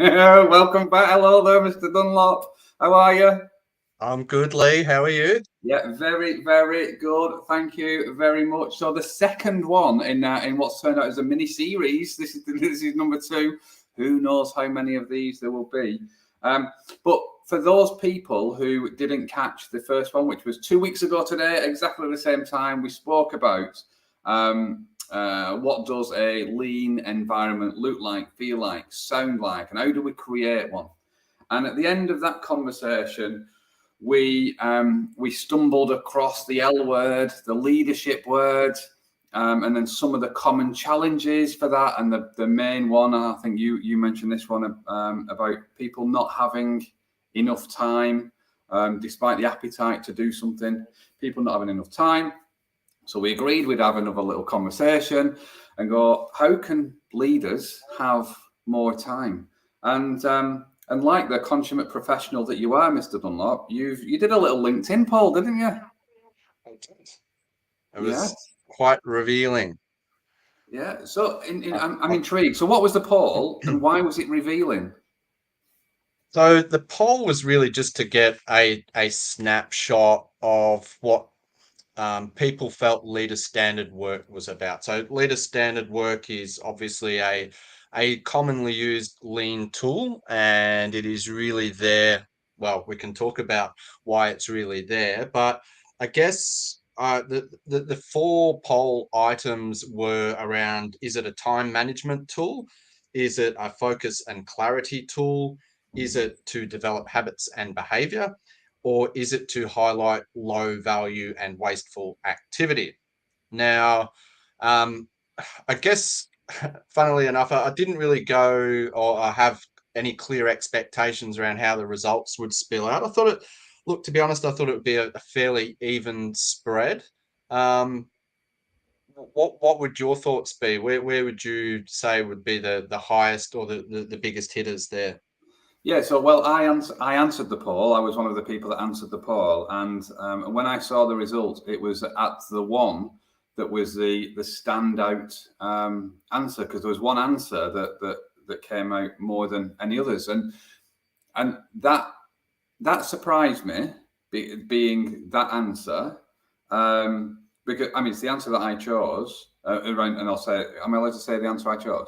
Welcome back. Hello there, Mr. Dunlop. How are you? I'm good, Lee. How are you? Yeah, very, very good. Thank you very much. So the second one in what's turned out as a mini series. This is number 2. Who knows how many of these there will be? But for those people who didn't catch the first one, which was 2 weeks ago today, exactly the same time, we spoke about what does a lean environment look like, feel like, sound like, and how do we create one? And at the end of that conversation, we stumbled across the L word, the leadership word, and then some of the common challenges for that. And the main one, I think you mentioned this one about people not having enough time, despite the appetite to do something. People not having enough time. So we agreed we'd have another little conversation and go, how can leaders have more time? And like the consummate professional that you are, Mr. Dunlop, you did a little LinkedIn poll, didn't you? I did. It Yeah, was quite revealing. yeah. So Uh, I'm intrigued. So what was the poll and why was it revealing? So the poll was really just to get a snapshot of what people felt leader standard work was about. So leader standard work is obviously a commonly used lean tool, and it is really there. Well, we can talk about why it's really there, but I guess the 4 poll items were around: is it a time management tool? Is it a focus and clarity tool? Is it to develop habits and behavior? Or is it to highlight low value and wasteful activity? Now, um, I guess, funnily enough, I didn't really go or have any clear expectations around how the results would spill out. I thought it, look, to be honest, I thought it would be a fairly even spread. Um, what would your thoughts be? Where would you say would be the highest or the biggest hitters there? Yeah, so well, I answered the poll. I was one of the people that answered the poll, and when I saw the results, it was at the one that was the standout answer, because there was one answer that came out more than any others, and that surprised me, being that answer, because I mean it's the answer that I chose. And I'll say, am I allowed to say the answer I chose?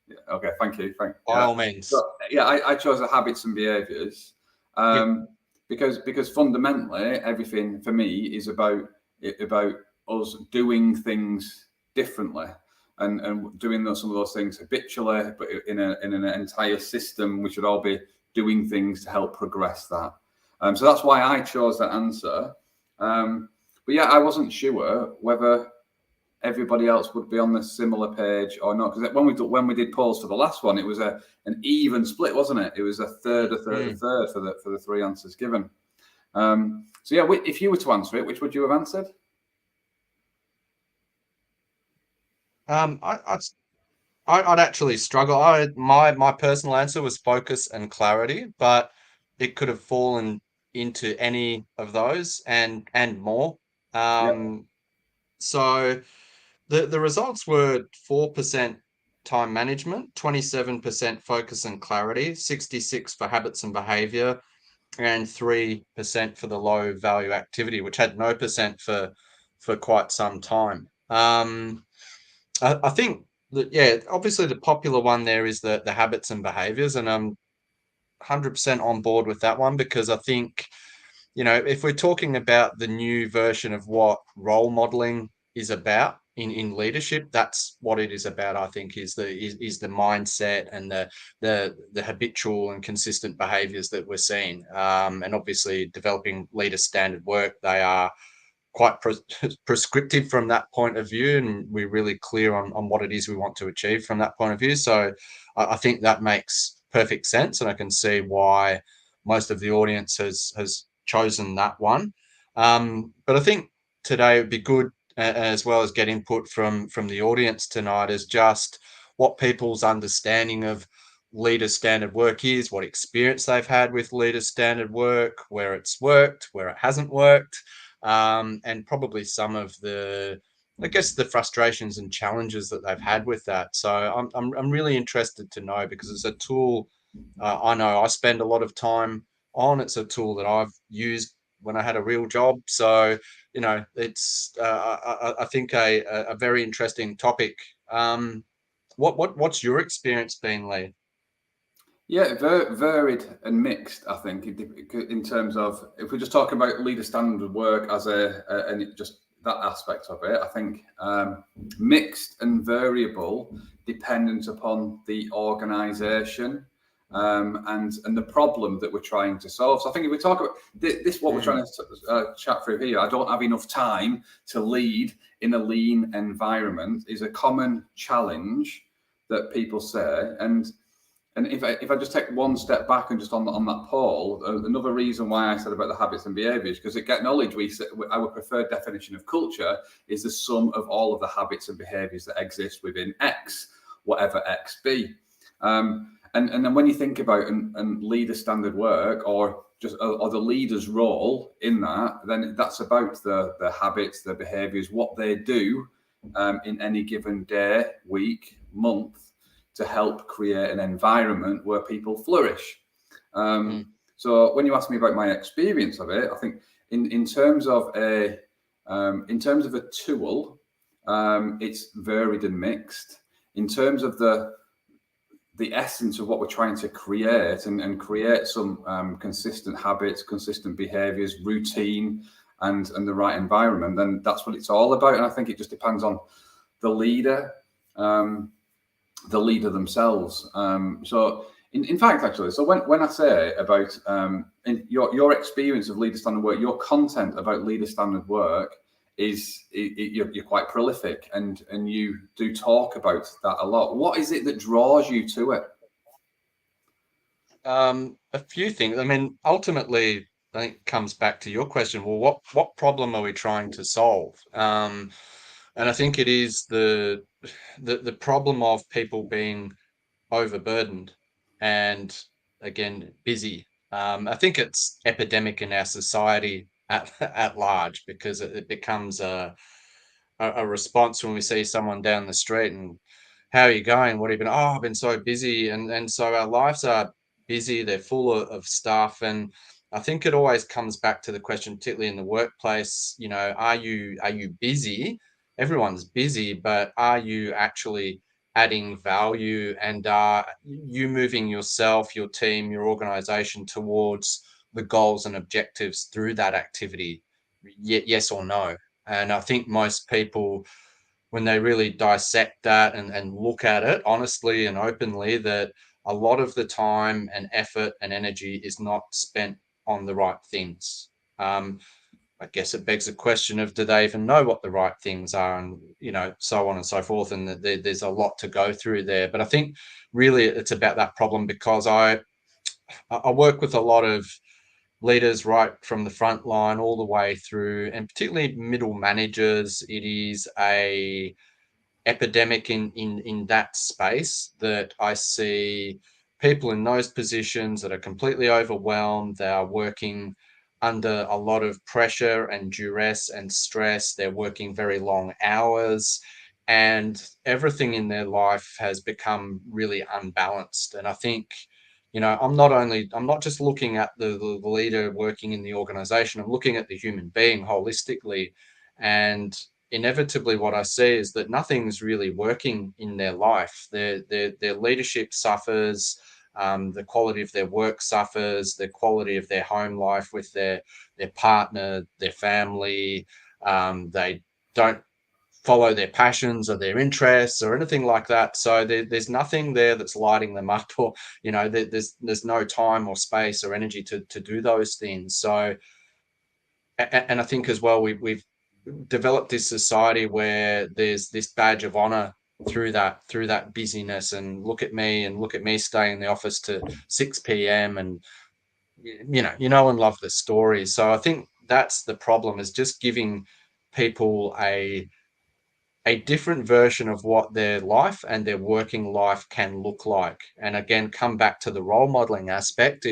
Yeah, okay, thank you. By all means. So, yeah, I chose the habits and behaviours, Yep. um, because fundamentally everything for me is about us doing things differently, and doing some of those things habitually, but in an entire system. We should all be doing things to help progress that. So that's why I chose that answer. But yeah, I wasn't sure whether everybody else would be on the similar page or not, because when we did polls for the last one, it was an even split, wasn't it? It was a third, a third, a Mm. third for the 3 answers given. So yeah, if you were to answer it, which would you have answered? Um, I, I'd, I'd actually struggle. My personal answer was focus and clarity, but it could have fallen into any of those and more. Yeah, Um, so the results were 4% time management, 27% focus and clarity, 66 for habits and behavior, and 3% for the low value activity, which had no percent for quite some time. I think that, yeah, obviously the popular one there is the habits and behaviors, and I'm 100% on board with that one, because I think, if we're talking about the new version of what role modeling is about in leadership, that's what it is about. I think is the mindset and the habitual and consistent behaviors that we're seeing, and obviously developing leader standard work. They are quite prescriptive from that point of view, and we're really clear on what it is we want to achieve from that point of view. So I think that makes perfect sense, and I can see why most of the audience has chosen that one. But I think today would be good, as well as get input from the audience tonight, is just what people's understanding of leader standard work is, what experience they've had with leader standard work, where it's worked, where it hasn't worked, and probably some of I guess, the frustrations and challenges that they've had with that. So I'm really interested to know, because it's a tool I know I spend a lot of time on. It's a tool that I've used when I had a real job. So, it's I think a very interesting topic. What's your experience been, Lee? Yeah, varied and mixed. I think in terms of, if we're just talking about leader standard work as and just that aspect of it, I think mixed and variable, dependent upon the organisation and the problem that we're trying to solve. So I think if we talk about this, what we're trying to chat through here, I don't have enough time to lead in a lean environment, is a common challenge that people say. And if I just take one step back and just on that Paul, another reason why I said about the habits and behaviours, because it get knowledge, our preferred definition of culture is the sum of all of the habits and behaviours that exist within X, whatever X be. And then when you think about and leader standard work, or the leader's role in that, then that's about the habits, the behaviours, what they do in any given day, week, month, to help create an environment where people flourish. So when you ask me about my experience of it, I think in terms of a tool, it's varied and mixed. In terms of the essence of what we're trying to create and create some consistent habits, consistent behaviors, routine, and the right environment, then that's what it's all about. And I think it just depends on the leader. Themselves. So in fact, actually, so when I say about in your experience of leader standard work, your content about leader standard work is you're quite prolific, and you do talk about that a lot. What is it that draws you to it? A few things. I mean, ultimately, I think it comes back to your question. Well, what problem are we trying to solve? And I think it is the problem of people being overburdened and, again, busy. I think it's epidemic in our society at large, because it becomes a response when we see someone down the street and, how are you going? What have you been? Oh, I've been so busy. And so our lives are busy, they're full of stuff. And I think it always comes back to the question, particularly in the workplace, are you busy? Everyone's busy, but are you actually adding value, and are you moving yourself, your team, your organization towards the goals and objectives through that activity? Yes or no? And I think most people, when they really dissect that and look at it honestly and openly, that a lot of the time and effort and energy is not spent on the right things. I guess it begs the question of, do they even know what the right things are, and so on and so forth. And there's a lot to go through there. But I think really it's about that problem, because I work with a lot of leaders right from the front line all the way through, and particularly middle managers. It is a epidemic in that space, that I see people in those positions that are completely overwhelmed. They are working under a lot of pressure and duress and stress. They're working very long hours, and everything in their life has become really unbalanced. And I think, I'm not just looking at the leader working in the organization, I'm looking at the human being holistically. And inevitably what I see is that nothing's really working in their life. Their leadership suffers, the quality of their work suffers, the quality of their home life with their partner, their family. They don't follow their passions or their interests or anything like that. So there's nothing there that's lighting them up, or there's no time or space or energy to do those things. So, and I think as well, we've developed this society where there's this badge of honor through that busyness, and look at me staying in the office to 6 p.m. and and love the stories. So I think that's the problem, is just giving people a different version of what their life and their working life can look like. And again, come back to the role modeling aspect.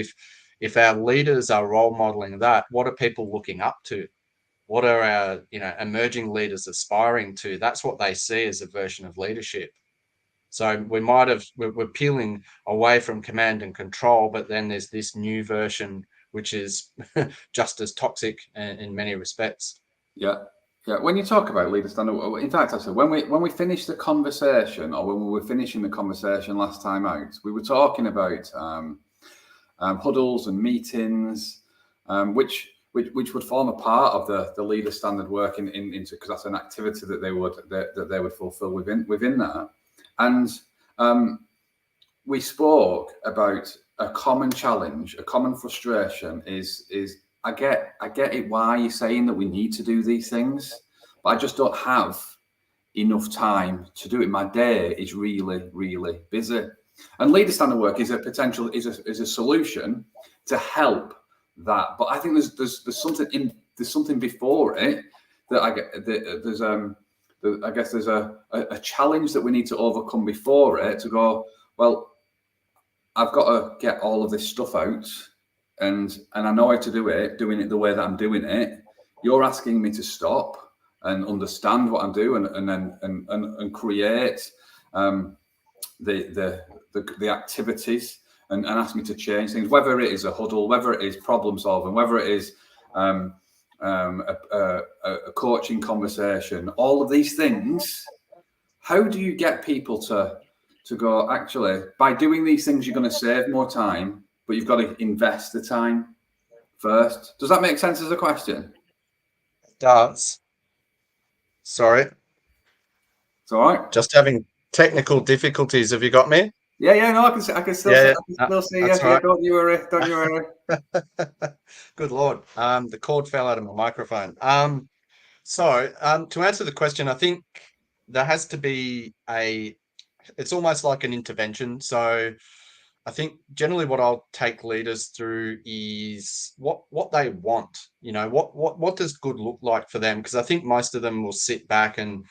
If our leaders are role modeling that, what are people looking up to? What are our emerging leaders aspiring to? That's what they see as a version of leadership. So we're peeling away from command and control, but then there's this new version which is just as toxic in many respects. Yeah. Yeah, when you talk about leader standard, in fact, I said when we finished the conversation, or when we were finishing the conversation last time out, we were talking about huddles and meetings, which would form a part of the leader standard work into, because that's an activity that they would fulfil within that. And we spoke about a common challenge, a common frustration is I get it why you're saying that we need to do these things, but I just don't have enough time to do it. My day is really, really busy. And leader standard work is a solution to help that. But I think there's something before it that I guess there's a challenge that we need to overcome before it, to go, well, I've got to get all of this stuff out, and I know how to do it, doing it the way that I'm doing it. You're asking me to stop and understand what I'm doing, and create the activities, and ask me to change things, whether it is a huddle, whether it is problem solving, whether it is a coaching conversation, all of these things. How do you get people to go, actually, by doing these things, you're going to save more time, but you've got to invest the time first? Does that make sense as a question? It does. Sorry. It's all right. Just having technical difficulties. Have you got me? Yeah, no, I can still see you. That's Yeah, right. don't you worry. Good Lord. The cord fell out of my microphone. So to answer the question, I think there has to be it's almost like an intervention. So I think generally what I'll take leaders through is what they want. What does good look like for them? Because I think most of them will sit back and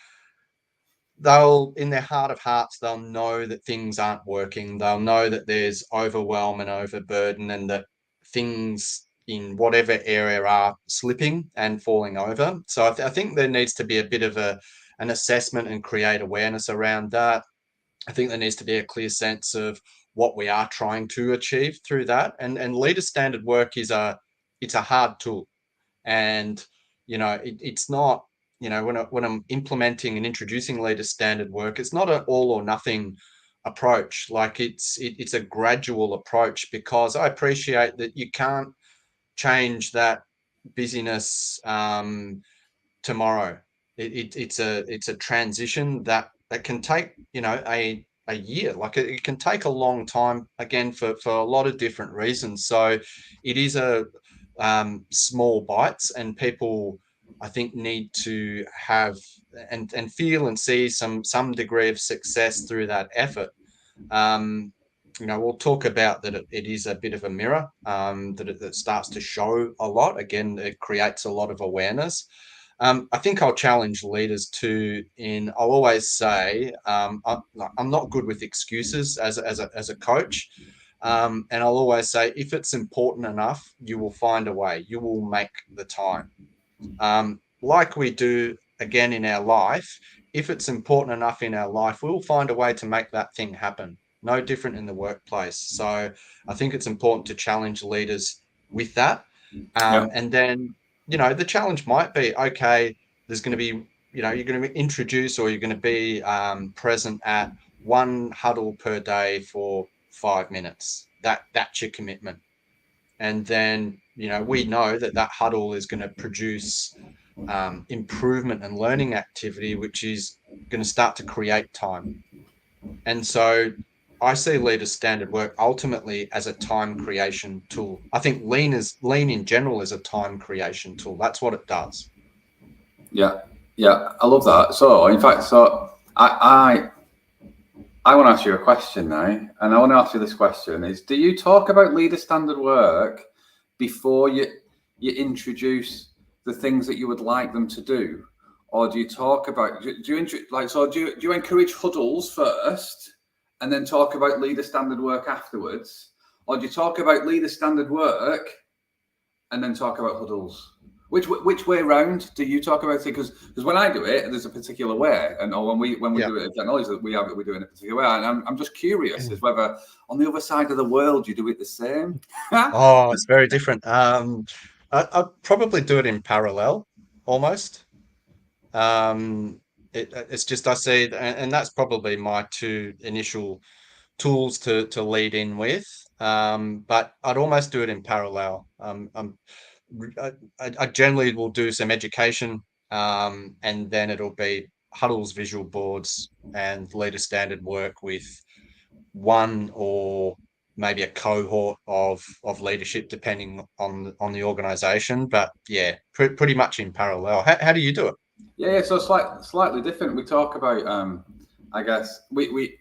they'll, in their heart of hearts, they'll know that things aren't working. They'll know that there's overwhelm and overburden, and that things in whatever area are slipping and falling over. So I think there needs to be a bit of an assessment and create awareness around that. I think there needs to be a clear sense of what we are trying to achieve through that. And leader standard work it's a hard tool. And it's not, when I'm implementing and introducing leader standard work, it's not an all or nothing approach. Like it's a gradual approach, because I appreciate that you can't change that busyness tomorrow. It's a transition that can take a year. Like it can take a long time, again, for a lot of different reasons. So it is small bites, and people, I think, need to have and feel and see some degree of success through that effort. We'll talk about that it is a bit of a mirror, that it starts to show a lot. Again, it creates a lot of awareness. I think I'll challenge leaders I'll always say, I'm not good with excuses as a coach. And I'll always say, if it's important enough, you will find a way, you will make the time. Like we do, again, in our life, if it's important enough in our life, we'll find a way to make that thing happen. No different in the workplace. So I think it's important to challenge leaders with that. And then, the challenge might be, okay, there's going to be, you're going to introduce, or you're going to be present at one huddle per day for 5 minutes. That's your commitment. And then, we know that huddle is going to produce improvement and learning activity, which is going to start to create time. And so I see leader standard work ultimately as a time creation tool. I think lean in general is a time creation tool. That's what it does. Yeah, I love that. So, in fact, I want to ask you a question now, and I want to ask you this question: is, do you talk about leader standard work before you introduce the things that you would like them to do, or do you talk about do you encourage huddles first and then talk about leader standard work afterwards, or do you talk about leader standard work and then talk about huddles? Which way round do you talk about it? Because when I do it, there's a particular way, and or when we Yeah. do it, technology that we do it in a particular way. And I'm just curious as whether on the other side of the world you do it the same. Oh, it's very different. I'd probably do it in parallel, almost. Um, it's just I see, and that's probably my two initial tools to lead in with. But I'd almost do it in parallel. I generally will do some education, and then it'll be huddles, visual boards, and leader standard work with one or maybe a cohort of leadership, depending on the organization. But yeah, pretty much in parallel. How do you do it? Yeah, so slightly different. We talk about, I guess, we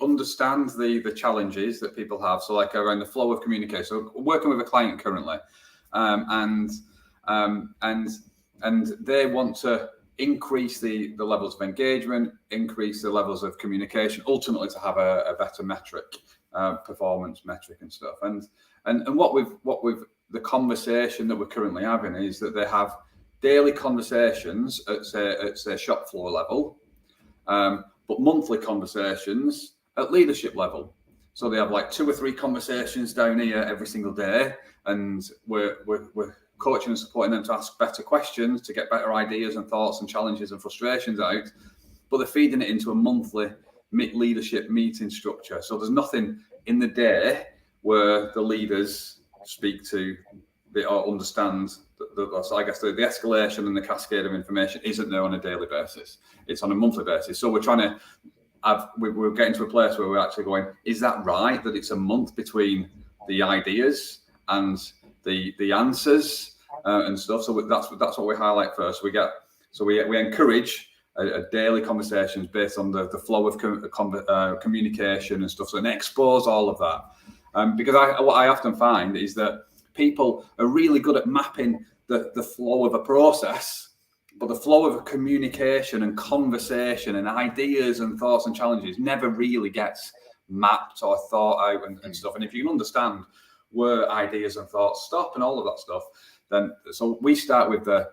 understand the challenges that people have. So, like around the flow of communication. So, working with a client currently, um, and um, and and they want to increase the levels of engagement, increase the levels of communication, ultimately to have a better metric, performance metric and stuff. And what we've the conversation that we're currently having is that they have daily conversations at say shop floor level, but monthly conversations at leadership level. So they have like 2 or 3 conversations down here every single day, and we're coaching and supporting them to ask better questions, to get better ideas and thoughts and challenges and frustrations out. But they're feeding it into a monthly leadership meeting structure. So there's nothing in the day where the leaders speak to or understand. So I guess the escalation and the cascade of information isn't there on a daily basis. It's on a monthly basis. So we're trying to we're getting to a place where we're actually going, is that right that it's a month between the ideas and the answers and stuff? So that's what we highlight first. We encourage a daily conversations based on the flow of communication and stuff, so and expose all of that. Because what I often find is that people are really good at mapping the flow of a process, but the flow of a communication and conversation and ideas and thoughts and challenges never really gets mapped or thought out and stuff. And if you can understand where ideas and thoughts stop and all of that stuff, then so we start with the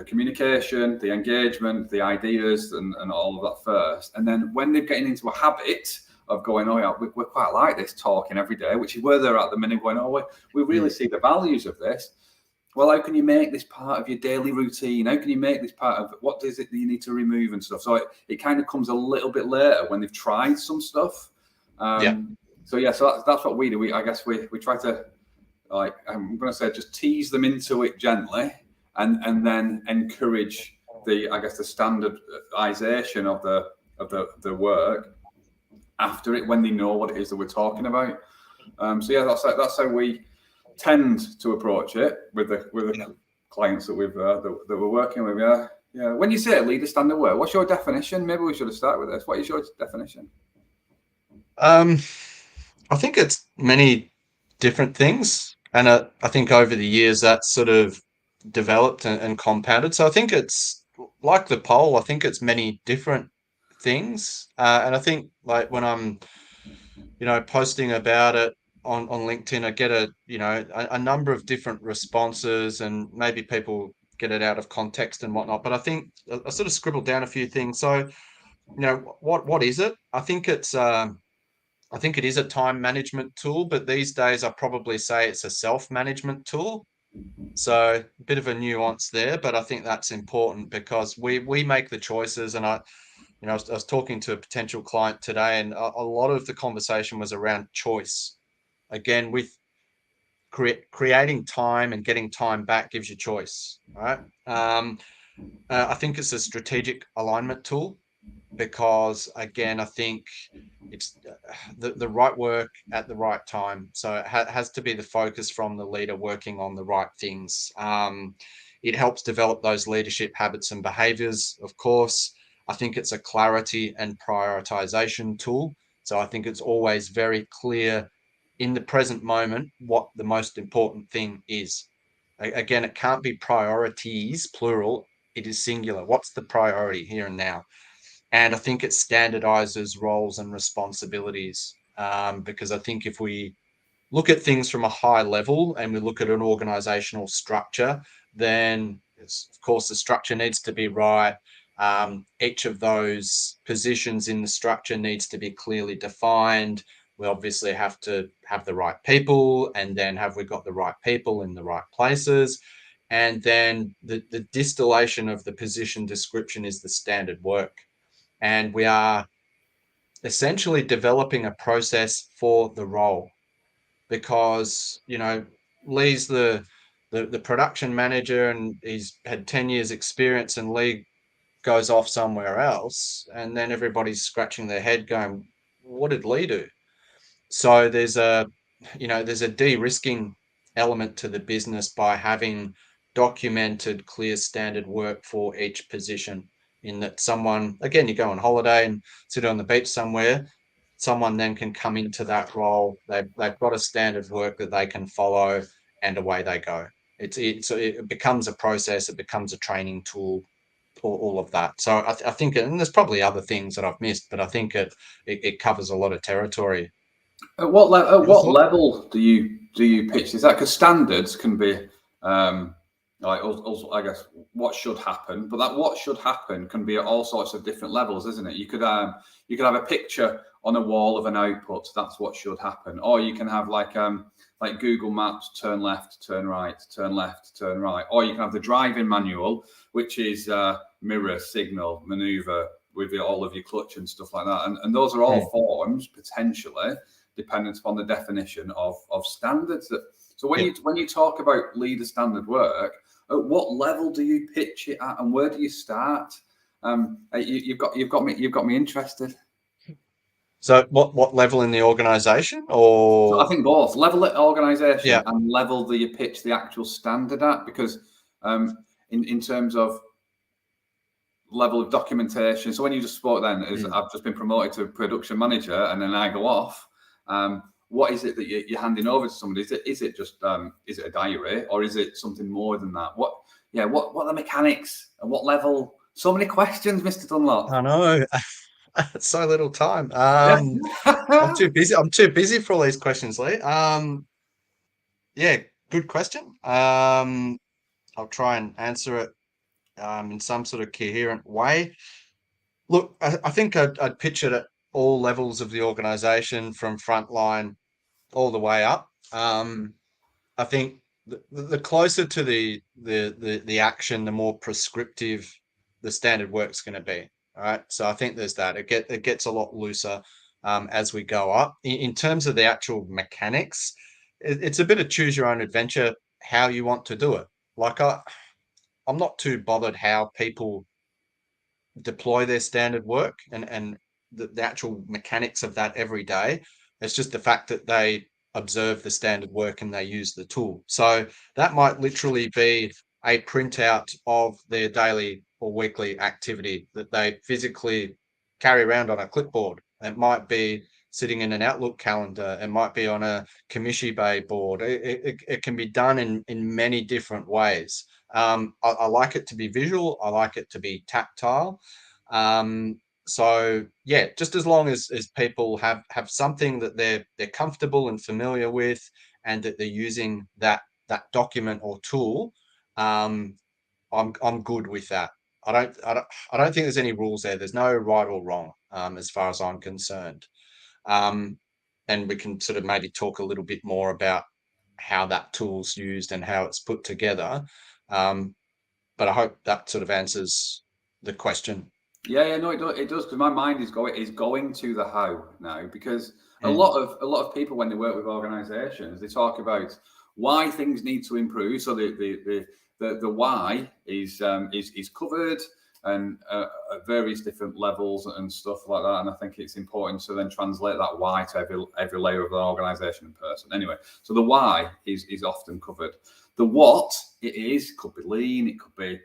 communication, the engagement, the ideas, and all of that first. And then when they're getting into a habit of going, oh yeah, we're quite like this, talking every day, which is where they're at the minute, going, oh, we really see the values of this. Well, how can you make this part of your daily routine? How can you make this part of what is it that you need to remove and stuff? So it kind of comes a little bit later when they've tried some stuff. Yeah. So that's what we do. I guess we try to, like, I'm going to say, just tease them into it gently, and then encourage the standardization of the work after it, when they know what it is that we're talking about. So yeah, that's how we tend to approach it with the clients that that we're working with. Yeah. When you say leader standard work, what's your definition? Maybe we should have started with this. What is your definition? I think it's many different things, and I think over the years that's sort of developed and compounded. So I think it's like the poll. I think it's many different things, and I think like when I'm, posting about it on LinkedIn, I get a number of different responses, and maybe people get it out of context and whatnot. But I think I sort of scribbled down a few things. So what is it? I think it is a time management tool, but these days I probably say it's a self-management tool. So a bit of a nuance there, but I think that's important because we make the choices. And I was talking to a potential client today, and a lot of the conversation was around choice. Again, with creating time and getting time back gives you choice, right? I think it's a strategic alignment tool because, again, I think it's the right work at the right time. So it has to be the focus from the leader working on the right things. It helps develop those leadership habits and behaviors, of course. I think it's a clarity and prioritization tool. So I think it's always very clear in the present moment what the most important thing is. Again, it can't be priorities, plural. It is singular. What's the priority here and now? And I think it standardizes roles and responsibilities, because I think if we look at things from a high level and we look at an organizational structure, then of course the structure needs to be right. Each of those positions in the structure needs to be clearly defined. We obviously have to have the right people, and then have we got the right people in the right places? And then the distillation of the position description is the standard work. And we are essentially developing a process for the role, because Lee's the production manager and he's had 10 years experience, and Lee goes off somewhere else, and then everybody's scratching their head going, what did Lee do? So there's a de-risking element to the business by having documented clear standard work for each position, in that someone, again, you go on holiday and sit on the beach somewhere, someone then can come into that role. They've got a standard work that they can follow, and away they go. It becomes a process, it becomes a training tool, all of that. So I think, and there's probably other things that I've missed, but I think it covers a lot of territory. At what, at Your what thoughts? level do you pitch this? That because standards can be like also, I guess, what should happen, but that what should happen can be at all sorts of different levels, isn't it? You could have a picture on a wall of an output. That's what should happen, or you can have like Google Maps: turn left, turn right, turn left, turn right, or you can have the driving manual, which is mirror, signal, maneuver with all of your clutch and stuff like that, and those are all forms potentially dependent upon the definition of standards. So when you talk about leader standard work, at what level do you pitch it at, and where do you start? You've got me interested. So what level in the organization, So I or? think both level at organisation Yeah. and level that you pitch the actual standard at, because in terms of level of documentation. So when you just spoke then, is I've just been promoted to production manager, and then I go off. What is it that you're handing over to somebody? Is it just is it a diary, or is it something more than that? What are the mechanics, and what level? So many questions, Mr. Dunlop. I know. So little time. Yeah. I'm too busy. I'm too busy for all these questions, Lee. Yeah, good question. I'll try and answer it in some sort of coherent way. Look, I think I'd pitch it at all levels of the organization, from frontline all the way up. I think the closer to the action, the more prescriptive the standard work's going to be. All right. So I think there's that. It gets a lot looser as we go up. In terms of the actual mechanics, it's a bit of choose your own adventure how you want to do it. Like I'm not too bothered how people deploy their standard work, and the actual mechanics of that every day. It's just the fact that they observe the standard work and they use the tool. So that might literally be a printout of their daily or weekly activity that they physically carry around on a clipboard. It might be sitting in an Outlook calendar. It might be on a Kamishi Bay board. It can be done in many different ways. I like it to be visual. I like it to be tactile. So yeah, just as long as people have something that they're comfortable and familiar with, and that they're using that document or tool, I'm good with that. I don't think there's any rules there. There's no right or wrong, as far as I'm concerned. Um, and we can sort of maybe talk a little bit more about how that tool's used and how it's put together. But I hope that sort of answers the question. Yeah, no, it does, because my mind is going to the how now, because a Mm. lot of people, when they work with organisations, they talk about why things need to improve. So the why is covered, and at various different levels and stuff like that. And I think it's important to then translate that why to every layer of the organisation and person. Anyway, so the why is often covered. The what it is could be lean, it could be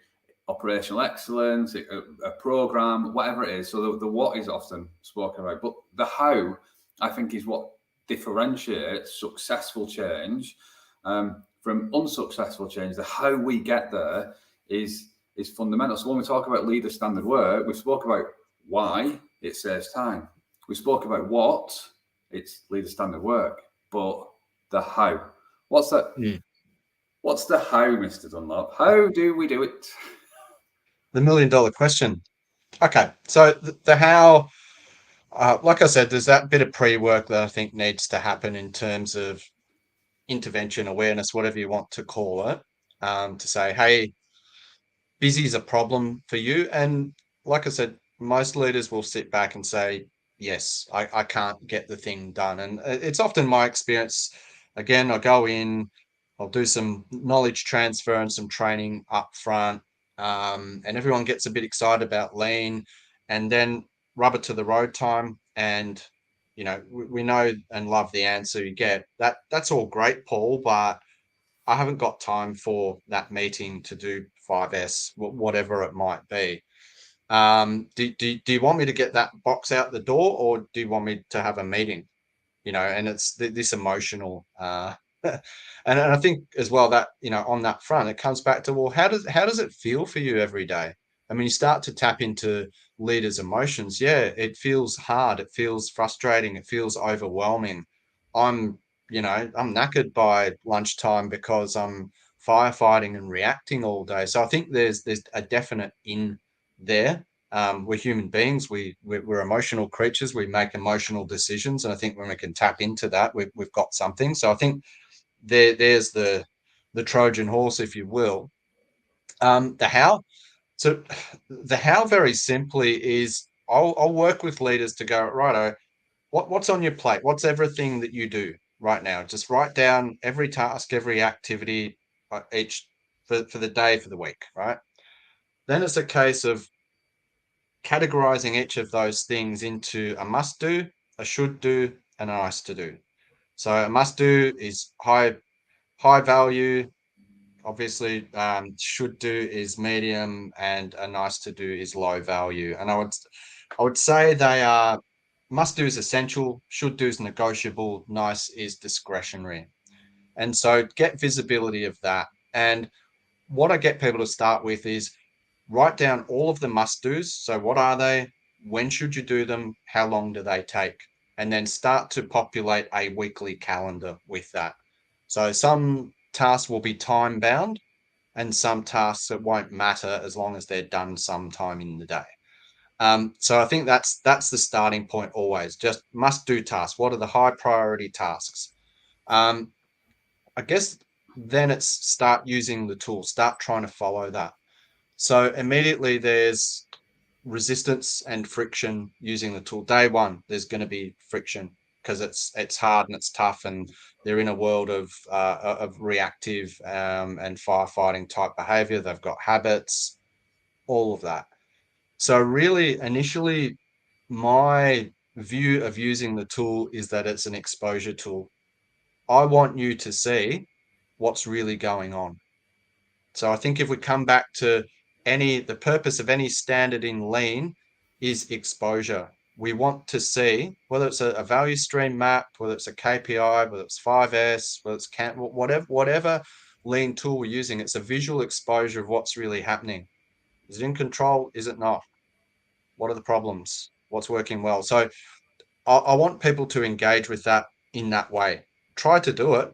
operational excellence, a program, whatever it is. So the what is often spoken about, but the how, I think, is what differentiates successful change from unsuccessful change. The how we get there is fundamental. So when we talk about leader standard work, we spoke about why it saves time. We spoke about what it's leader standard work, but the how. What's that? What's the how, Mr. Dunlop? How do we do it? The $1 million question. Okay, so the how, like I said, there's that bit of pre-work that I think needs to happen in terms of intervention, awareness, whatever you want to call it, to say, hey, busy is a problem for you. And like I said, most leaders will sit back and say, yes, I can't get the thing done. And it's often my experience. Again, I go in, I'll do some knowledge transfer and some training up front, and everyone gets a bit excited about lean, and then rubber to the road time. And we know and love the answer you get. That's all great, Paul, but I haven't got time for that meeting to do 5S, whatever it might be. Do you want me to get that box out the door, or do you want me to have a meeting? And it's this emotional, and I think as well that, on that front, it comes back to, well, how does it feel for you every day? I mean, you start to tap into leaders' emotions. Yeah, it feels hard. It feels frustrating. It feels overwhelming. I'm, I'm knackered by lunchtime because I'm firefighting and reacting all day. So I think there's a definite in there. We're human beings. We're emotional creatures. We make emotional decisions, and I think when we can tap into that, we've got something. So I think there's the Trojan horse, if you will. The how. So the how, very simply, is I'll work with leaders to go, righto, what's on your plate? What's everything that you do right now? Just write down every task, every activity, each for the day, for the week, right? Then it's a case of categorizing each of those things into a must do, a should do, and a nice to do. So a must do is high value. Obviously, should do is medium, and a nice to do is low value. And I would say they are: must do is essential, should do is negotiable, nice is discretionary. And so get visibility of that. And what I get people to start with is write down all of the must-dos. So what are they? When should you do them? How long do they take? And then start to populate a weekly calendar with that. So some tasks will be time-bound, and some tasks that won't matter as long as they're done sometime in the day. So I think that's the starting point always. Just must-do tasks. What are the high priority tasks? I guess then it's start using the tool, start trying to follow that. So immediately there's resistance and friction using the tool. Day one, there's going to be friction because it's hard and it's tough, and they're in a world of reactive and firefighting type behavior. They've got habits, all of that. So really, initially, my view of using the tool is that it's an exposure tool. I want you to see what's really going on. So I think if we come back to the purpose of any standard in lean is exposure. We want to see whether it's a value stream map, whether it's a KPI, whether it's 5S, whether it's whatever lean tool we're using, it's a visual exposure of what's really happening. Is it in control? Is it not? What are the problems? What's working well? So I want people to engage with that in that way. Try to do it,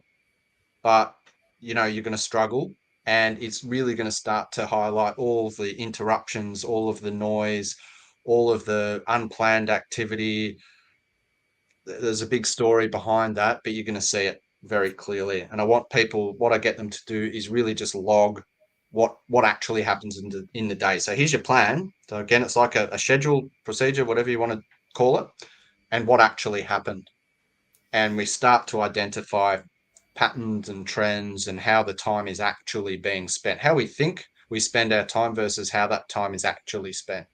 but you're going to struggle, and it's really going to start to highlight all of the interruptions, all of the noise, all of the unplanned activity. There's a big story behind that, but you're going to see it very clearly. And I want people, what I get them to do is really just log what actually happens in the day. So here's your plan. So again, it's like a schedule, procedure, whatever you want to call it, and what actually happened. And we start to identify patterns and trends and how the time is actually being spent, how we think we spend our time versus how that time is actually spent.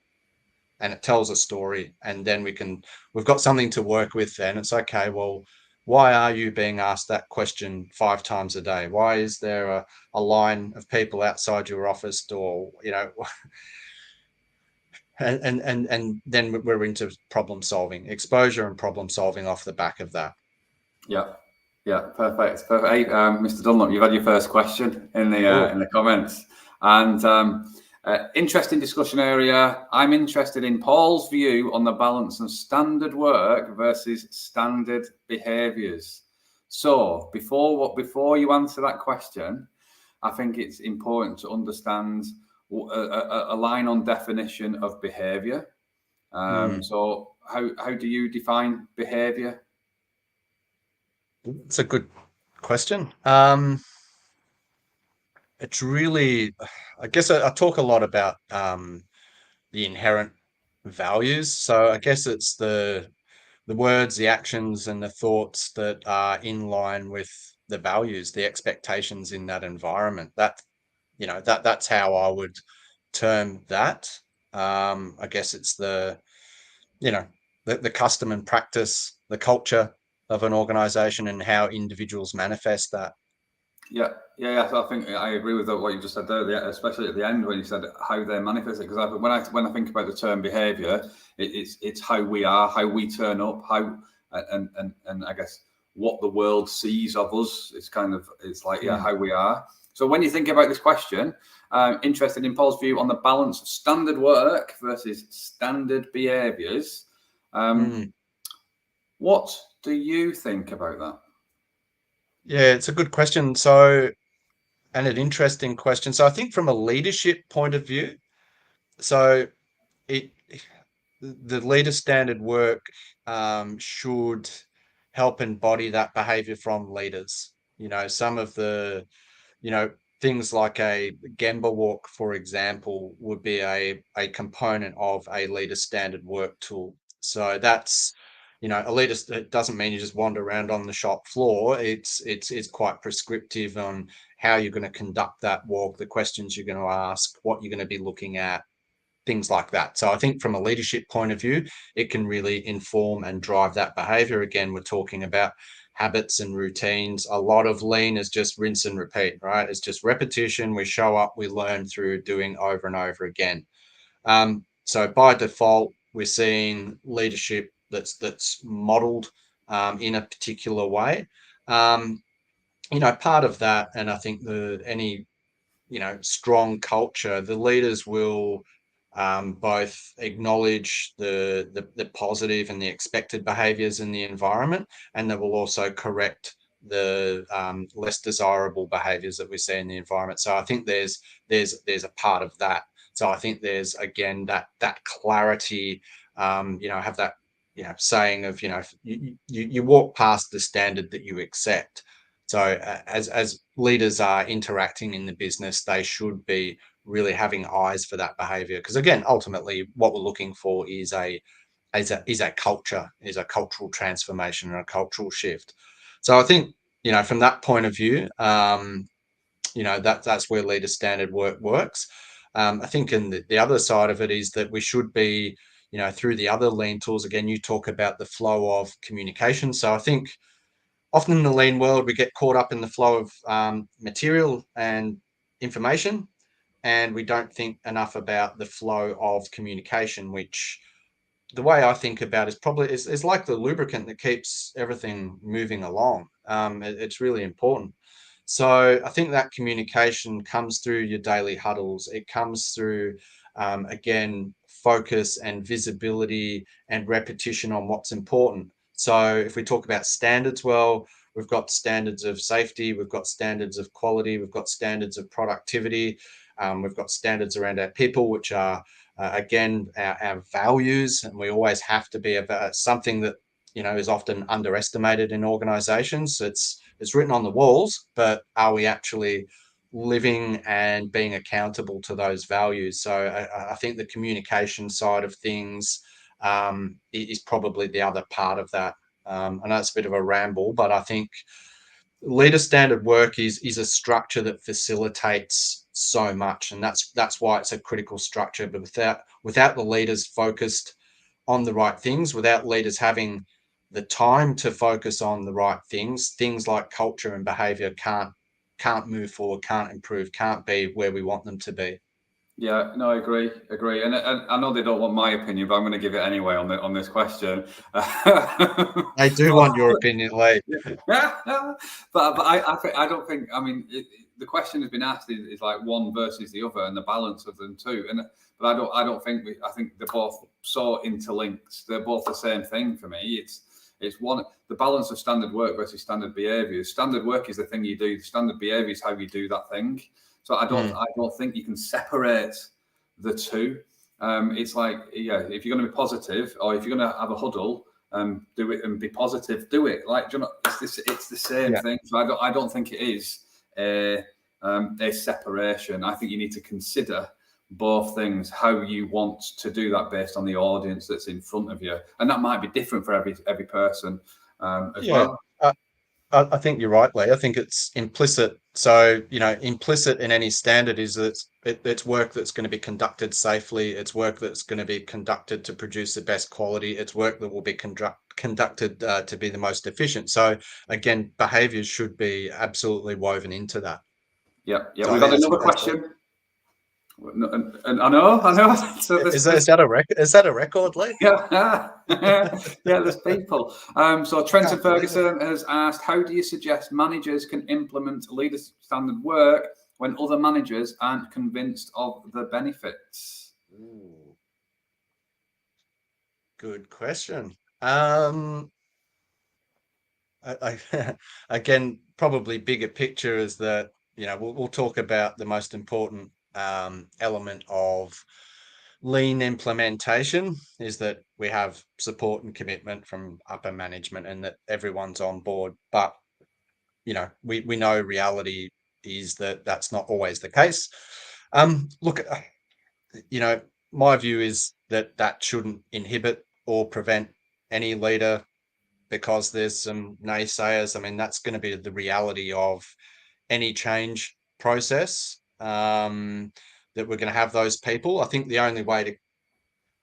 And it tells a story, and then we've got something to work with. Then it's okay, well, why are you being asked that question 5 times a day? Why is there a line of people outside your office door? And then we're into problem solving, exposure and problem solving off the back of that. Yeah, perfect. Hey, Mr. Dunlop, you've had your first question in the comments, and interesting discussion area. I'm interested in Paul's view on the balance of standard work versus standard behaviours. So before you answer that question, I think it's important to understand a line on definition of behaviour. So how do you define behaviour? It's a good question. It's really, I guess I talk a lot about the inherent values. So I guess it's the words, the actions, and the thoughts that are in line with the values, the expectations in that environment. That's how I would term that. I guess it's you know, the custom and practice, the culture of an organization and how individuals manifest that. Yeah. So I think I agree with what you just said there, especially at the end when you said how they manifest it. Because when I think about the term behaviour, it's how we are, how we turn up, how and I guess what the world sees of us. It's like how we are. So when you think about this question, interested in Paul's view on the balance of standard work versus standard behaviours. What do you think about that? Yeah, it's a good question. So, and an interesting question. So I think from a leadership point of view, so it the leader standard work should help embody that behavior from leaders. Some of the, you know, things like a Gemba walk, for example, would be a component of a leader standard work tool. So that's, a leader, it doesn't mean you just wander around on the shop floor. It's quite prescriptive on how you're going to conduct that walk, the questions you're going to ask, what you're going to be looking at, things like that. So I think from a leadership point of view, it can really inform and drive that behavior. Again, we're talking about habits and routines. A lot of lean is just rinse and repeat, right? It's just repetition. We show up, we learn through doing over and over again. So by default, we're seeing leadership that's modeled in a particular way. Part of that, and I think any strong culture, the leaders will both acknowledge the positive and the expected behaviors in the environment, and they will also correct the less desirable behaviors that we see in the environment. So I think there's a part of that. So I think there's again that clarity. Have that saying of you walk past the standard that you accept. So as leaders are interacting in the business, they should be really having eyes for that behavior, because again, ultimately what we're looking for is a culture, is a cultural transformation and a cultural shift. So I think from that point of view, that's where leader standard work works. I think in the other side of it is that we should be through the other lean tools. Again, you talk about the flow of communication. So I think often in the lean world, we get caught up in the flow of material and information, and we don't think enough about the flow of communication, which the way I think about is probably is like the lubricant that keeps everything moving along. It's really important. So I think that communication comes through your daily huddles. It comes through, again, focus and visibility and repetition on what's important. So if we talk about standards, well, we've got standards of safety, we've got standards of quality, we've got standards of productivity, we've got standards around our people, which are, again, our values. And we always have to be about something that, is often underestimated in organizations. It's written on the walls, but are we actually living and being accountable to those values? So I think the communication side of things is probably the other part of that. I know it's a bit of a ramble, but I think leader standard work is a structure that facilitates so much, and that's why it's a critical structure. But without the leaders focused on the right things, without leaders having the time to focus on the right things like culture and behavior can't move forward, can't improve, can't be where we want them to be. Yeah, no, I agree. And I know they don't want my opinion, but I'm going to give it anyway on this question. They do want your opinion, Lee. but I don't think. I mean, the question has been asked is like one versus the other, and the balance of them too. But I don't think I think they're both so interlinked. They're both the same thing for me. It's the balance of standard work versus standard behaviours. Standard work is the thing you do. Standard behaviour is how you do that thing. So I don't think you can separate the two. It's like, if you're going to be positive, or if you're going to have a huddle, do it and be positive. Do it. Like, it's the same thing. So I don't think it is a separation. I think you need to consider both things, how you want to do that based on the audience that's in front of you, and that might be different for every person as well. I think you're right, Lee. I think it's implicit. So, implicit in any standard is that it's work that's going to be conducted safely. It's work that's going to be conducted to produce the best quality. It's work that will be conducted to be the most efficient. So, again, behaviours should be absolutely woven into that. Yeah. So We've got another question. And I know. So is that a record? Is that a record, Lee? Yeah, there's people. So Trenton Ferguson has asked, how do you suggest managers can implement leader standard work when other managers aren't convinced of the benefits? Ooh. Good question. Again, probably bigger picture is that, we'll talk about the most important element of lean implementation is that we have support and commitment from upper management and that everyone's on board. But, we know reality is that that's not always the case. Look, my view is that shouldn't inhibit or prevent any leader because there's some naysayers. I mean, that's going to be the reality of any change process, that we're going to have those people. I think the only way to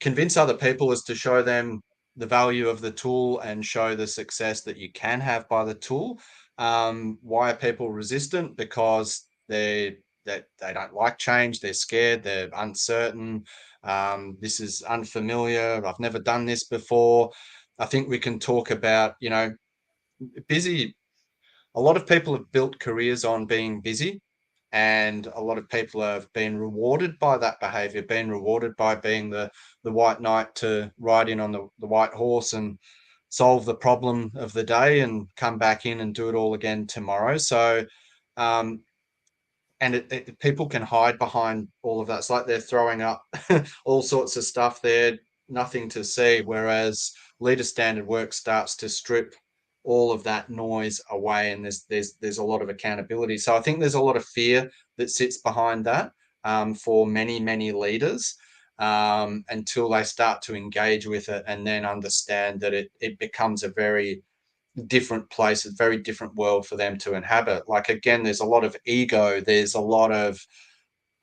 convince other people is to show them the value of the tool and show the success that you can have by the tool. Why are people resistant? Because they don't like change. They're scared. They're uncertain. This is unfamiliar. I've never done this before. I think we can talk about, busy. A lot of people have built careers on being busy, and a lot of people have been rewarded by that behavior, been rewarded by being the white knight to ride in on the white horse and solve the problem of the day and come back in and do it all again tomorrow. So, and people can hide behind all of that. It's like they're throwing up all sorts of stuff there, nothing to see. Whereas leader standard work starts to strip all of that noise away, and there's a lot of accountability. So I think there's a lot of fear that sits behind that for many leaders until they start to engage with it and then understand that it becomes a very different place, a very different world for them to inhabit. Like, again, there's a lot of ego. There's a lot of,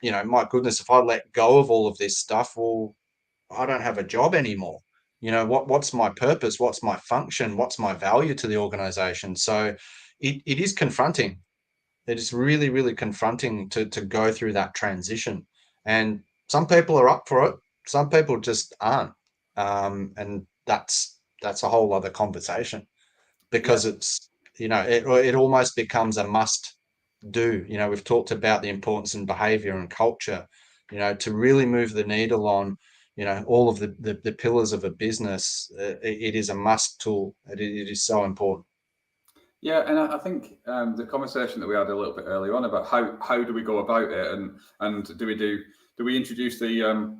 my goodness, if I let go of all of this stuff, well, I don't have a job anymore. What's my purpose? What's my function? What's my value to the organization? So it is confronting. It is really, really confronting to go through that transition. And some people are up for it. Some people just aren't. And that's a whole other conversation. Because it's, it almost becomes a must do. We've talked about the importance in behavior and culture, to really move the needle on, all of the pillars of a business. It is a must tool. It is so important. Yeah, and I think the conversation that we had a little bit earlier on about how do we go about it, and do we introduce the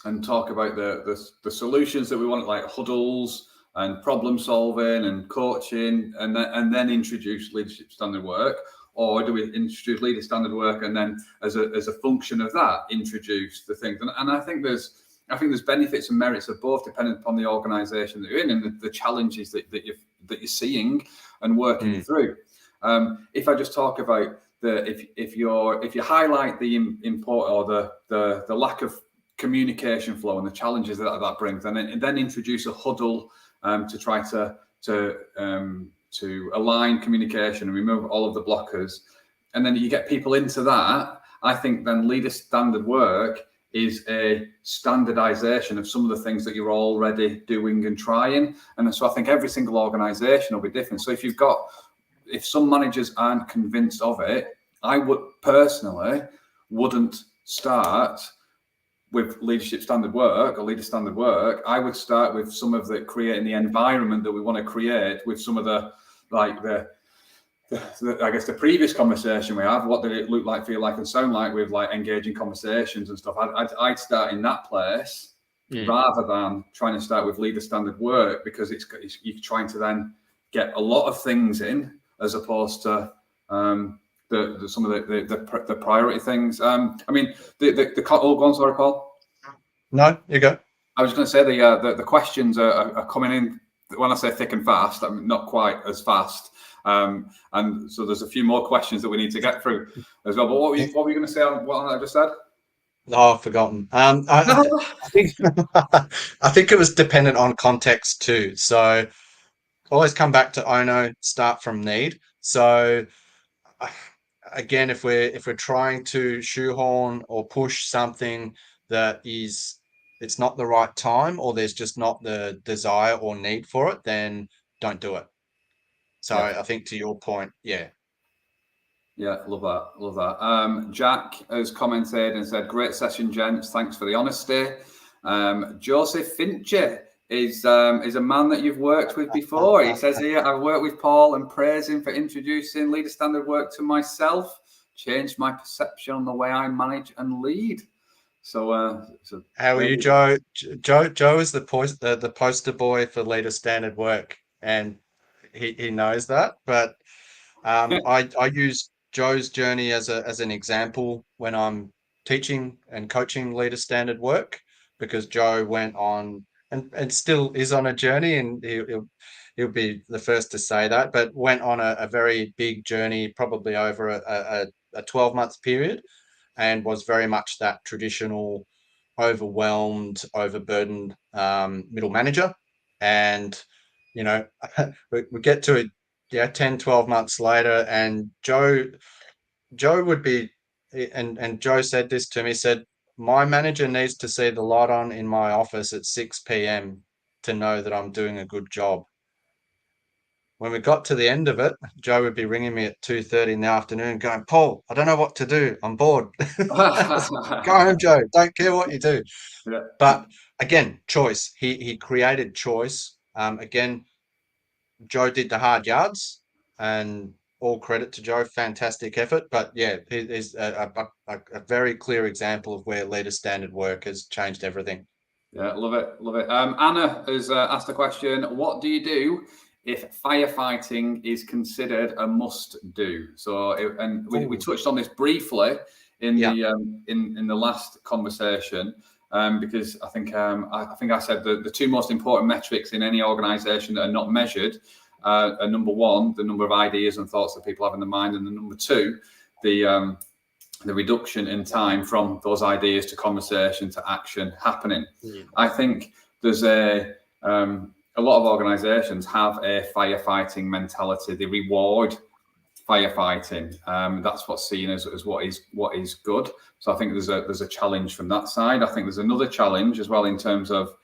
and talk about the solutions that we want, like huddles and problem solving and coaching, and then introduce leadership standard work, or do we introduce leader standard work and then as a function of that introduce the things? And I think there's benefits and merits of both, depending upon the organisation that you're in and the challenges that you're seeing and working through. If I just talk about if you highlight the import or the lack of communication flow and the challenges that brings, and then introduce a huddle to try to align communication and remove all of the blockers, and then you get people into that. I think then leader standard work is a standardization of some of the things that you're already doing and trying. And so I think every single organization will be different. So if some managers aren't convinced of it, I would personally wouldn't start with leadership standard work or leader standard work, I would start with some of the creating the environment that we want to create with some of the I guess the previous conversation we have. What did it look like, feel like, and sound like with like engaging conversations and stuff? I'd start in that place rather than trying to start with leader standard work, because it's you're trying to then get a lot of things in as opposed to some of the priority things. I mean, oh, go on, sorry, Paul. No, you go. I was going to say the questions are coming in. When I say thick and fast, I'm not quite as fast. And so there's a few more questions that we need to get through as well. But what were you going to say on what I just said? Oh, I've forgotten. I think I think it was dependent on context too. So always come back to Ono, start from need. So again, if we're trying to shoehorn or push something that it's not the right time, or there's just not the desire or need for it, then don't do it. So I think to your point, yeah. Yeah, love that. Jack has commented and said, "Great session, gents. Thanks for the honesty." Joseph Fincher is a man that you've worked with before. He says here, "I've worked with Paul and praise him for introducing leader standard work to myself. Changed my perception on the way I manage and lead." So, how are you, Joe? Joe is the poster boy for leader standard work, and he knows that. But I use Joe's journey as an example when I'm teaching and coaching leader standard work, because Joe went on and still is on a journey, and he'll be the first to say that, but went on a very big journey, probably over a 12-month period, and was very much that traditional overwhelmed, overburdened middle manager. And you know, we get to it 10, 12 months later, and Joe would be, and Joe said this to me, said, my manager needs to see the light on in my office at 6 p.m. to know that I'm doing a good job. When we got to the end of it, Joe would be ringing me at 2:30 in the afternoon going, Paul, I don't know what to do. I'm bored. Go home, Joe. Don't care what you do. yeah. But again, choice. He created choice. Again, Joe did the hard yards, and all credit to Joe. Fantastic effort. But yeah, he's a very clear example of where leader standard work has changed everything. Yeah, love it. Anna has asked a question. What do you do if firefighting is considered a must-do? So, we touched on this briefly in the last conversation, because I think I said the two most important metrics in any organisation that are not measured are, number one, the number of ideas and thoughts that people have in their mind, and the number two, the reduction in time from those ideas to conversation to action happening. I think there's a lot of organisations have a firefighting mentality. They reward firefighting. That's what's seen as what is good. So I think there's a challenge from that side. I think there's another challenge as well in terms of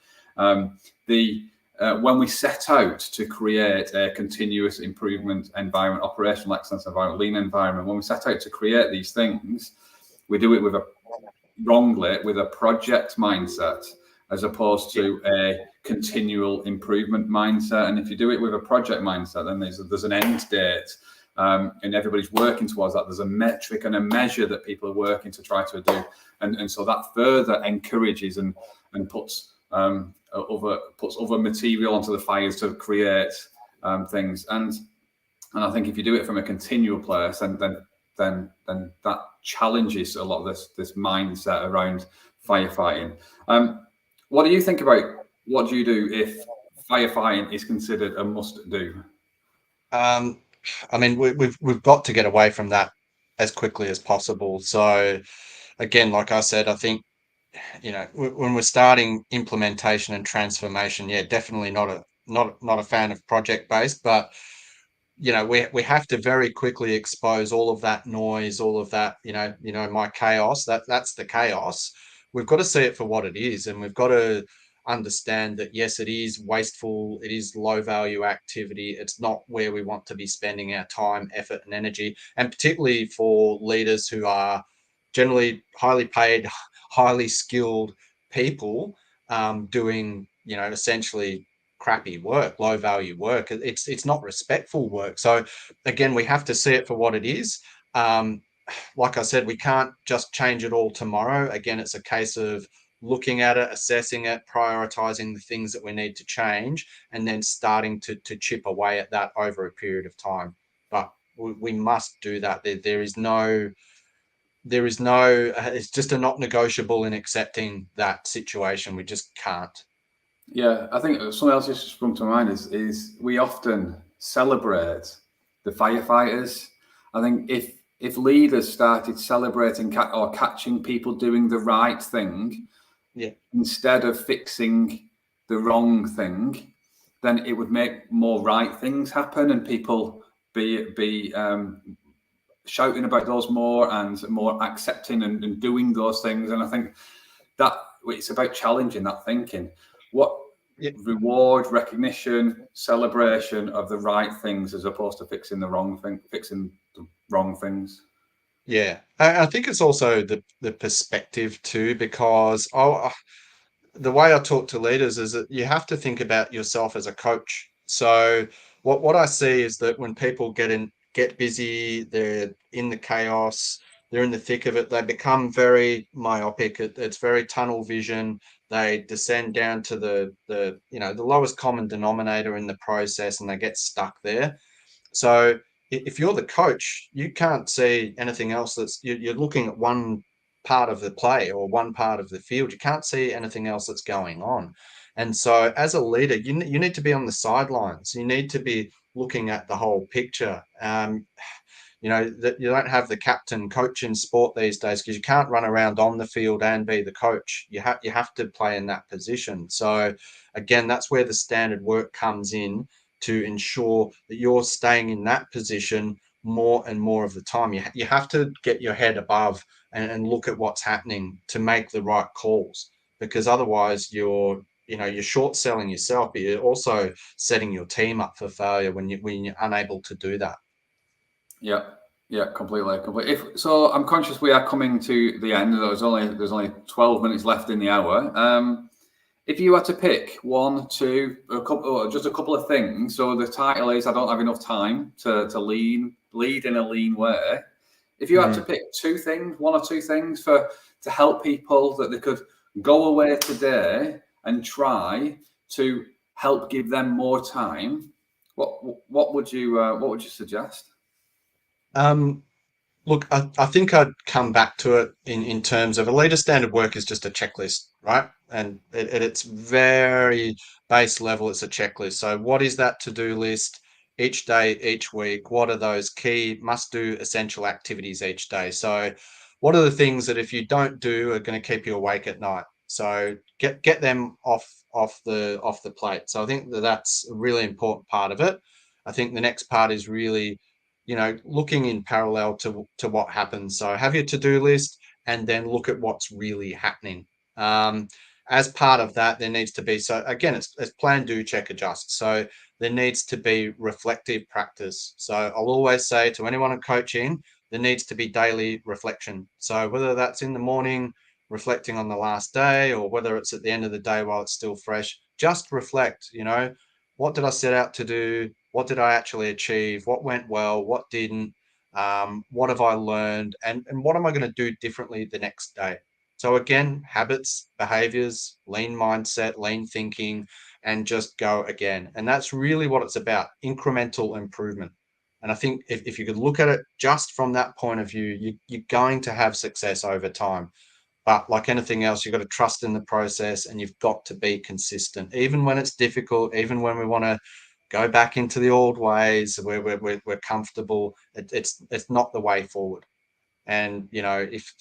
when we set out to create a continuous improvement environment, operational excellence environment, lean environment, when we set out to create these things, we do it wrongly with a project mindset as opposed to a continual improvement mindset. And if you do it with a project mindset, then there's an end date, and everybody's working towards that. There's a metric and a measure that people are working to try to do, and so that further encourages and puts other material onto the fires to create things. And I think if you do it from a continual place, then that challenges a lot of this mindset around firefighting. What do you think about what do you do if firefighting is considered a must-do? I mean, we've got to get away from that as quickly as possible. So again, like I said, I think, when we're starting implementation and transformation, definitely not a fan of project based, but we have to very quickly expose all of that noise, all of that, my chaos, that's the chaos. We've got to see it for what it is, and we've got to understand that yes, it is wasteful, it is low value activity, it's not where we want to be spending our time, effort and energy, and particularly for leaders who are generally highly paid, highly skilled people doing, essentially crappy work, low value work. It's not respectful work. So again, we have to see it for what it is. Um, like I said, we can't just change it all tomorrow. Again, it's a case of looking at it, assessing it, prioritizing the things that we need to change, and then starting to chip away at that over a period of time. But we must do that. There is no it's just a not negotiable in accepting that situation. We just can't. Yeah, I think something else that's just sprung to mind is we often celebrate the firefighters. I think if leaders started celebrating or catching people doing the right thing Yeah. instead of fixing the wrong thing, then it would make more right things happen, and people be shouting about those more and more accepting and doing those things. And I think that it's about challenging that thinking. What Yeah. reward, recognition, celebration of the right things as opposed to fixing the wrong thing, fixing the wrong things. Yeah. I think it's also the perspective too, because the way I talk to leaders is that you have to think about yourself as a coach. So what I see is that when people get busy, they're in the chaos, they're in the thick of it, they become very myopic. It's very tunnel vision. They descend down to the lowest common denominator in the process, and they get stuck there. So if you're the coach, you can't see anything else. You're looking at one part of the play or one part of the field. You can't see anything else that's going on. And so as a leader, you need to be on the sidelines. You need to be looking at the whole picture. That you don't have the captain coach in sport these days, because you can't run around on the field and be the coach. You have to play in that position. So again, that's where the standard work comes in, to ensure that you're staying in that position more and more of the time. You have to get your head above and look at what's happening to make the right calls, because otherwise you're short selling yourself, but you're also setting your team up for failure when you're unable to do that. Yeah, yeah, completely. If so, I'm conscious we are coming to the end. There's only 12 minutes left in the hour. If you had to pick one, two, a couple, or just a couple of things. So the title is "I don't have enough time to lead in a lean way." If you had to Mm. pick two things, one or two things to help people that they could go away today and try to help give them more time, what would you suggest? Um, Look, I think I'd come back to it in terms of a leader standard work is just a checklist, right? And at its very base level, it's a checklist. So, what is that to do list each day, each week? What are those key must do essential activities each day? So, what are the things that if you don't do are going to keep you awake at night? So, get them off the plate. So, I think that's a really important part of it. I think the next part is really, looking in parallel to what happens. So have your to-do list and then look at what's really happening. Um, as part of that, there needs to be, so again, it's plan, do, check, adjust. So there needs to be reflective practice. So I'll always say to anyone in coaching, there needs to be daily reflection. So whether that's in the morning, reflecting on the last day, or whether it's at the end of the day while it's still fresh, just reflect, what did I set out to do? What did I actually achieve? What went well? What didn't? What have I learned? And what am I going to do differently the next day? So again, habits, behaviors, lean mindset, lean thinking, and just go again. And that's really what it's about, incremental improvement. And I think if you could look at it just from that point of view, you're going to have success over time. But like anything else, you've got to trust in the process, and you've got to be consistent, even when it's difficult, even when we want to go back into the old ways where we're comfortable. It's not the way forward. And if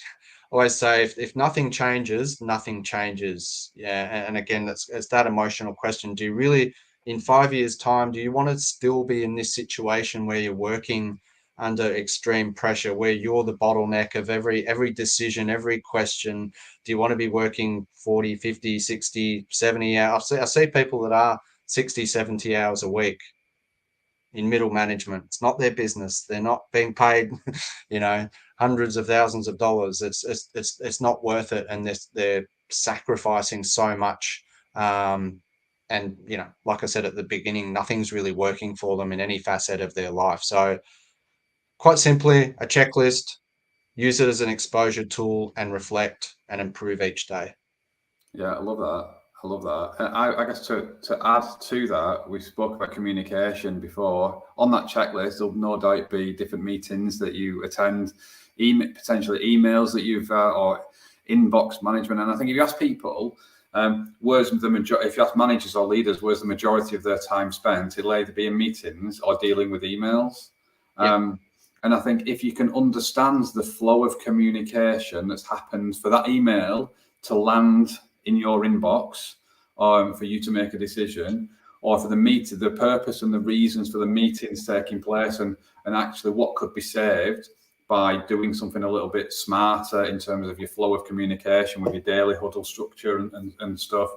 I always say, if nothing changes, nothing changes. Yeah, and again, it's that emotional question. Do you really, in 5 years' time, do you want to still be in this situation where you're working under extreme pressure, where you're the bottleneck of every decision, every question? Do you want to be working 40, 50, 60, 70 hours? I see people that are 60, 70 hours a week. in middle management. It's not their business. They're not being paid, hundreds of thousands of dollars. It's not worth it, and they're sacrificing so much. And like I said at the beginning, nothing's really working for them in any facet of their life. So quite simply, a checklist, use it as an exposure tool, and reflect and improve each day. Yeah, I love that. I love that. And I guess to add to that, we spoke about communication before. On that checklist, there'll no doubt be different meetings that you attend, potentially emails that you've or inbox management. And I think if you ask people, where's the majority? If you ask managers or leaders, where's the majority of their time spent? It'll either be in meetings or dealing with emails. Yep. And I think if you can understand the flow of communication that's happened for that email to land in your inbox, for you to make a decision, or for the purpose and the reasons for the meetings taking place, and actually what could be saved by doing something a little bit smarter in terms of your flow of communication with your daily huddle structure and stuff,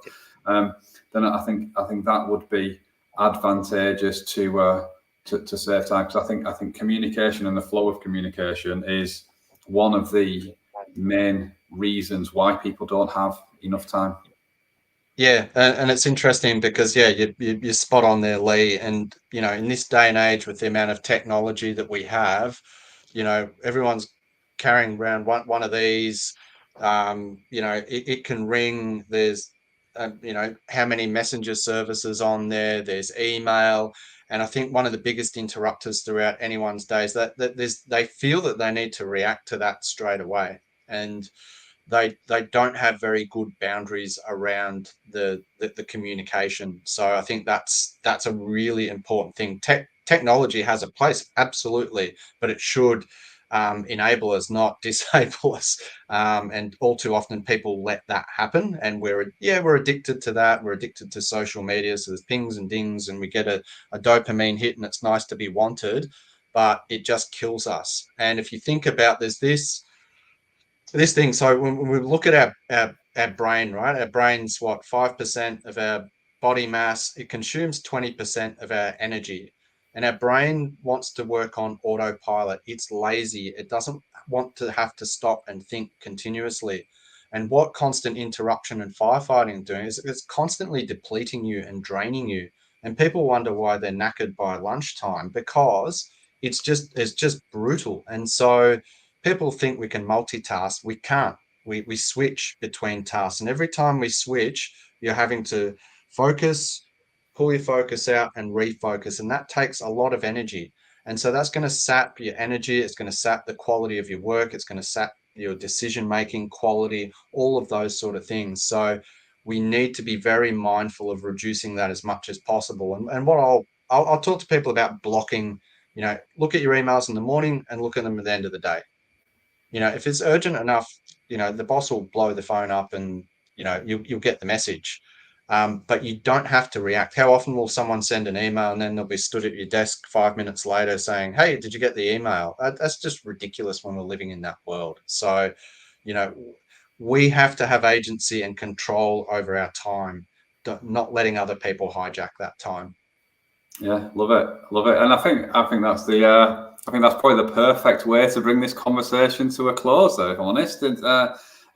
then I think that would be advantageous to save time, because I think communication and the flow of communication is one of the main reasons why people don't have enough time. Yeah, and it's interesting because you're spot on there, Lee. And in this day and age, with the amount of technology that we have, everyone's carrying around one of these. It can ring. There's how many messenger services on there. There's email, and I think one of the biggest interrupters throughout anyone's day is that they feel that they need to react to that straight away, and they don't have very good boundaries around the communication. So I think that's a really important thing. Technology has a place, absolutely, but it should enable us, not disable us. And all too often people let that happen, and we're addicted to that. We're addicted to social media, so there's pings and dings, and we get a dopamine hit, and it's nice to be wanted, but it just kills us. And if you think about, there's this thing. So when we look at our brain, right? Our brain's what, 5% of our body mass. It consumes 20% of our energy. And our brain wants to work on autopilot. It's lazy. It doesn't want to have to stop and think continuously. And what constant interruption and firefighting is doing is it's constantly depleting you and draining you. And people wonder why they're knackered by lunchtime, because it's just brutal. And so people think we can multitask. We can't. We switch between tasks, and every time we switch, you're having to focus, pull your focus out, and refocus, and that takes a lot of energy. And so that's going to sap your energy. It's going to sap the quality of your work. It's going to sap your decision making quality, all of those sort of things. So we need to be very mindful of reducing that as much as possible. And what I'll talk to people about blocking. Look at your emails in the morning and look at them at the end of the day. If it's urgent enough, the boss will blow the phone up, and you'll get the message. But you don't have to react. How often will someone send an email and then they'll be stood at your desk 5 minutes later saying, "Hey, did you get the email?" That's just ridiculous when we're living in that world. So, you know, we have to have agency and control over our time, not letting other people hijack that time. Yeah, love it, love it. And I think that's I think that's probably the perfect way to bring this conversation to a close, though, if I'm honest. And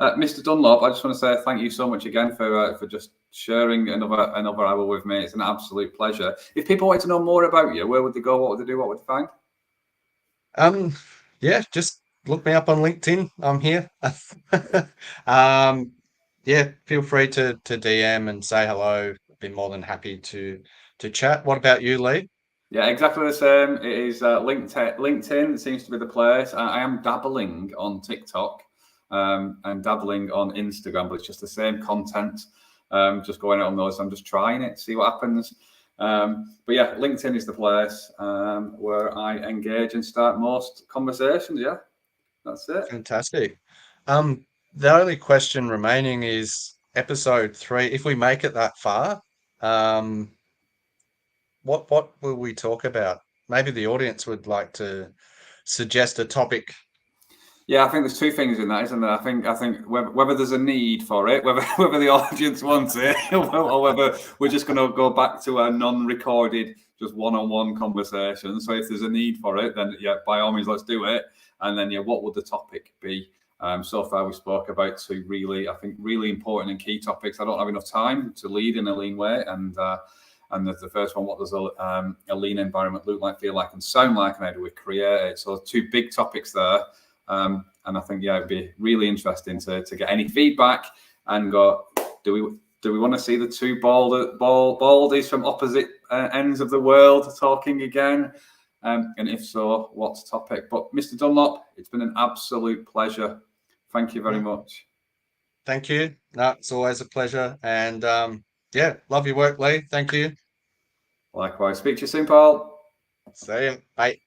Mr. Dunlop, I just want to say thank you so much again for just sharing another hour with me. It's an absolute pleasure. If people want to know more about you, where would they go? What would they do? What would they find? Yeah, just look me up on LinkedIn. I'm here. um, yeah, feel free to DM and say hello. I'd be more than happy to chat. What about you, Lee? Yeah, exactly the same. It is LinkedIn. LinkedIn seems to be the place. I am dabbling on TikTok and dabbling on Instagram, but it's just the same content. Just going out on those. I'm just trying it, see what happens. But yeah, LinkedIn is the place where I engage and start most conversations. Yeah, that's it. Fantastic. The only question remaining is episode 3. If we make it that far, um, what will we talk about? Maybe the audience would like to suggest a topic. Yeah, I think there's two things in that, isn't there? I think whether there's a need for it, whether the audience wants it, or whether we're just going to go back to a non-recorded, just one-on-one conversation. So if there's a need for it, then yeah, by all means, let's do it. And then yeah, what would the topic be? So far we spoke about two really, I think, really important and key topics. I don't have enough time to lead in a lean way, and the first one, what does a lean environment look like, feel like, and sound like, and how do we create it? So two big topics there. And I think, yeah, it'd be really interesting to get any feedback and go, do we want to see the two baldies from opposite ends of the world talking again? And if so, what topic? But Mr. Dunlop, it's been an absolute pleasure. Thank you very much. Thank you. No, it's always a pleasure. And yeah, love your work, Lee. Thank you. Likewise. Speak to you soon, Paul. See you. Bye.